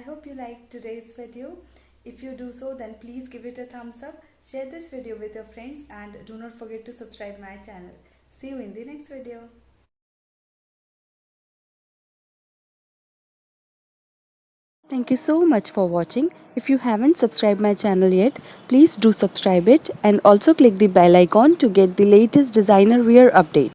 hope you liked today's video. If you do so, then please give it a thumbs up, share this video with your friends, and do not forget to subscribe my channel. See you in the next video. Thank you so much for watching. If you haven't subscribed my channel yet, please do subscribe it and also click the bell icon to get the latest designer wear update.